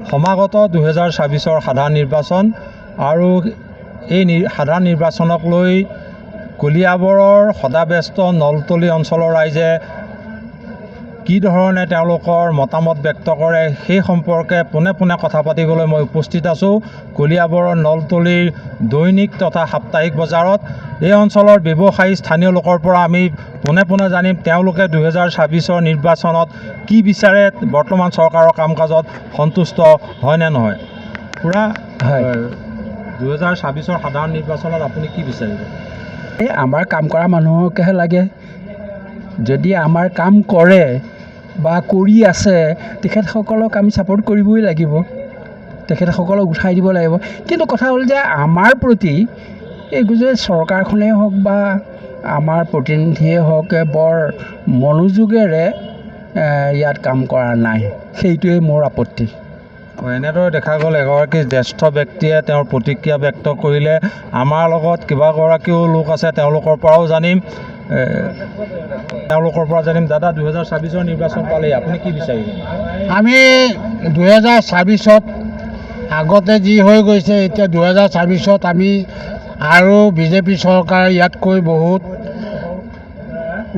সমাগত 2024 সাধাৰণ নিৰ্বাচন আৰু এই সাধাৰণ নিৰ্বাচনক লৈ কলিয়াবৰৰ সদাব্যস্ত নলতলি অঞ্চলৰ ৰাইজে কি ধৰণে তেওঁলোকৰ মতামত ব্যক্ত কৰে সেই সম্পৰ্কে পোনে পোনে কথা পাতিবলৈ মই উপস্থিত আছোঁ কলিয়াবৰৰ নলতলিৰ দৈনিক তথা সাপ্তাহিক বজাৰত। এই অঞ্চলৰ ব্যৱসায়ী স্থানীয় লোকৰ পৰা আমি পোনে পোনে জানিম তেওঁলোকে 2024 নিৰ্বাচনত কি বিচাৰে, বৰ্তমান চৰকাৰৰ কাম কাজত সন্তুষ্ট হয় নে নহয়। পুৰা 2024 সাধাৰণ নিৰ্বাচনত আপুনি কি বিচাৰিব? এই আমাৰ কাম কৰা মানুহকেহে লাগে। যদি আমাৰ কাম কৰে বা কৰি আছে তেখেতসকলক আমি ছাপোৰ্ট কৰিবই লাগিব, তেখেতসকলক উঠাই দিব লাগিব। কিন্তু কথা হ'ল যে আমাৰ প্ৰতি এই যে চৰকাৰখনেই হওক বা আমাৰ প্ৰতিনিধিয়ে হওক বৰ মনোযোগেৰে ইয়াত কাম কৰা নাই, সেইটোৱেই মোৰ আপত্তি। এনেদৰে দেখা গ'ল এগৰাকী জ্যেষ্ঠ ব্যক্তিয়ে তেওঁৰ প্ৰতিক্ৰিয়া ব্যক্ত কৰিলে। আমাৰ লগত কেইবাগৰাকীও লোক আছে, তেওঁলোকৰ পৰাও জানিম। দাদা, 2024 নিৰ্বাচন পালেই আপুনি কি বিচাৰিব? আমি 2024 আগতে যি হৈ গৈছে, এতিয়া 2024 আমি আৰু বিজেপি চৰকাৰ ইয়াতকৈ বহুত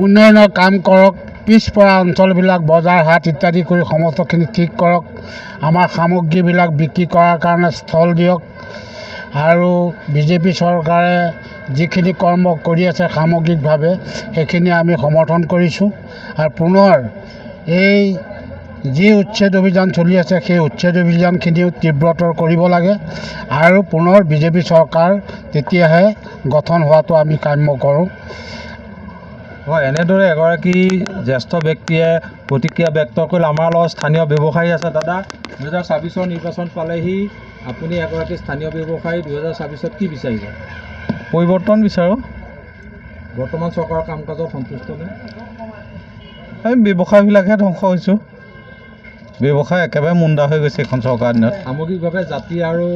উন্নয়নৰ কাম কৰক, পিছপৰা অঞ্চলবিলাক বজাৰ হাট ইত্যাদি কৰি সমস্তখিনি ঠিক কৰক, আমাৰ সামগ্ৰীবিলাক বিক্ৰী কৰাৰ কাৰণে স্থল দিয়ক আৰু বিজেপি চৰকাৰে যিখিনি কৰ্ম কৰি আছে সামগ্ৰিকভাৱে সেইখিনি আমি সমৰ্থন কৰিছোঁ। আৰু পুনৰ এই যি উচ্ছেদ অভিযান চলি আছে সেই উচ্ছেদ অভিযানখিনিও তীব্ৰতৰ কৰিব লাগে আৰু পুনৰ বিজেপি চৰকাৰ তেতিয়াহে গঠন হোৱাটো আমি কাম্য কৰোঁ। হয়, এনেদৰে এগৰাকী জ্যেষ্ঠ ব্যক্তিয়ে প্ৰতিক্ৰিয়া ব্যক্ত কৰিলে। আমাৰ লগত স্থানীয় ব্যৱসায়ী আছে। দাদা, 2024 নিৰ্বাচন পালেহি, আপুনি এগৰাকী স্থানীয় ব্যৱসায়ী, 2024 কি বিচাৰিব? পৰিৱৰ্তন বিচাৰোঁ। বৰ্তমান চৰকাৰৰ কাম কাজত সন্তুষ্ট নে? আমি ব্যৱসায়বিলাকহে ধ্বংস হৈছোঁ। ব্যৱসায় একেবাৰে মুণ্ডা হৈ গৈছে এখন চৰকাৰ দিনত। সামগ্ৰিকভাৱে জাতি আৰু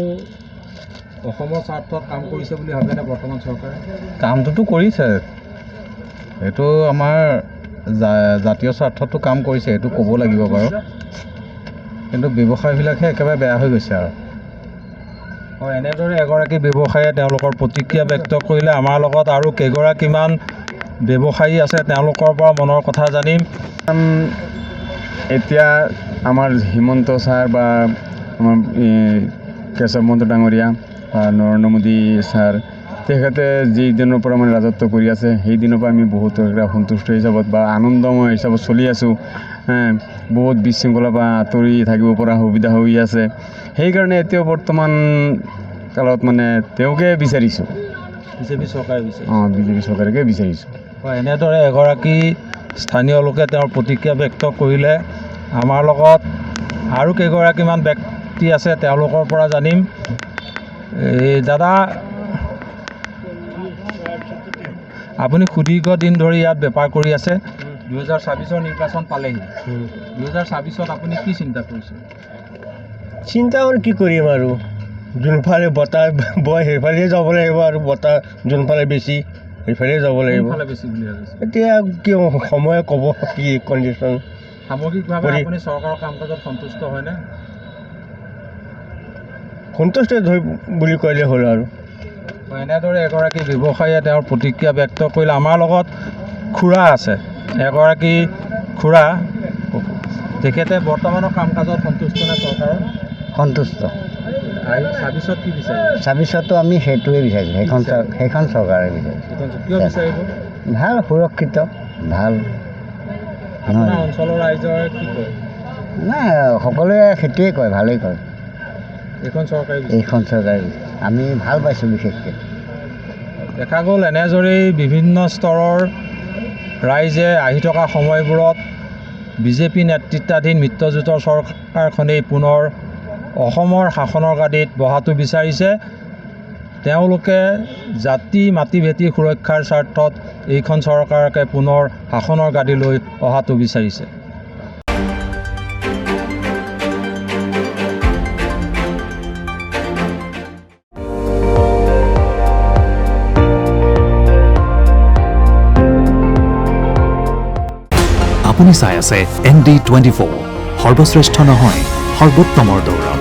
অসমৰ স্বাৰ্থত কাম কৰিছে বুলি ভাবেনে বৰ্তমান চৰকাৰে? কামটোতো কৰিছে, এইটো আমাৰ জাতীয় স্বাৰ্থতো কাম কৰিছে, এইটো ক'ব লাগিব বাৰু। কিন্তু ব্যৱসায়বিলাকহে একেবাৰে বেয়া হৈ গৈছে আৰু। হয়, এনেদৰে এগৰাকী ব্যৱসায়ীয়ে তেওঁলোকৰ প্ৰতিক্ৰিয়া ব্যক্ত কৰিলে। আমাৰ লগত আৰু কেইগৰাকীমান ব্যৱসায়ী আছে, তেওঁলোকৰ পৰা মনৰ কথা জানিম। এতিয়া আমাৰ হিমন্ত ছাৰ বা আমাৰ কেশৱ মহন্ত ডাঙৰীয়া বা নৰেন্দ্ৰ মোদী ছাৰ, তেখেতে যিদিনৰ পৰা মানে ৰাজত্ব কৰি আছে সেইদিনৰ পৰা আমি বহুত সন্তুষ্ট হিচাপত বা আনন্দময় হিচাপত চলি আছোঁ। বহুত বিশৃংখলাৰ পৰা আঁতৰি থাকিব পৰা সুবিধা হৈ আছে। সেইকাৰণে এতিয়াও বৰ্তমান কালত মানে তেওঁকে বিচাৰিছোঁ, বিজেপি চৰকাৰে বিচাৰিছে। বিজেপি চৰকাৰকে বিচাৰিছোঁ। হয়, এনেদৰে এগৰাকী স্থানীয় লোকে তেওঁৰ প্ৰতিক্ৰিয়া ব্যক্ত কৰিলে। আমাৰ লগত আৰু কেইগৰাকীমান ব্যক্তি আছে, তেওঁলোকৰ পৰা জানিম। এই দাদা, আপুনি সুদীৰ্ঘ দিন ধৰি ইয়াত বেপাৰ কৰি আছে, 2024 নিৰ্বাচন পালেহি, 2024 আপুনি কি চিন্তা কৰিছে? চিন্তা আৰু কি কৰিম আৰু, যোনফালে বতাহ বয় সেইফালে যাব লাগিব আৰু বতাহ যোনফালে বেছি সেইফালে যাব লাগিব। এতিয়া কি সময়ে ক'ব কি কণ্ডিশ্যন। সামগ্ৰিকভাৱে আপুনি চৰকাৰৰ কাম কাজত সন্তুষ্ট হয়নে? সন্তুষ্ট বুলি ক'লে হ'ল আৰু। এনেদৰে এগৰাকী ব্যৱসায়ীয়ে তেওঁৰ প্ৰতিক্ৰিয়া ব্যক্ত কৰিলে। আমাৰ লগত খুৰা আছে, এগৰাকী খুৰা, তেখেতে বৰ্তমানৰ কাম কাজত সন্তুষ্ট নে চৰকাৰৰ? সন্তুষ্ট। 2024 কি বিচাৰিব? 2024তো আমি সেইটোৱে বিচাৰিছোঁ, সেইখন চৰকাৰে বিচাৰিছোঁ। কিয় বিচাৰিব? ভাল, সুৰক্ষিত, ভাল। আপোনাৰ অঞ্চলৰ ৰাইজৰ কি কয়? নাই, সকলোৱে সেইটোৱে কয়, ভালেই কয়। এইখন চৰকাৰে আমি ভাল পাইছোঁ। বিশেষকৈ দেখা গ'ল এনেদৰেই বিভিন্ন স্তৰৰ ৰাইজে আহি থকা সময়বোৰত বিজেপি নেতৃত্বাধীন মিত্ৰজোঁটৰ চৰকাৰখনেই পুনৰ অসমৰ শাসনৰ গাদীত বহাটো বিচাৰিছে। তেওঁলোকে জাতি মাটি ভেটি সুৰক্ষাৰ স্বাৰ্থত এইখন চৰকাৰকে পুনৰ শাসনৰ গাদীলৈ অহাটো বিচাৰিছে। আপুনি চাই আছে ND24, সৰ্বশ্ৰেষ্ঠ নহয় সৰ্বোত্তমৰ দৌৰ।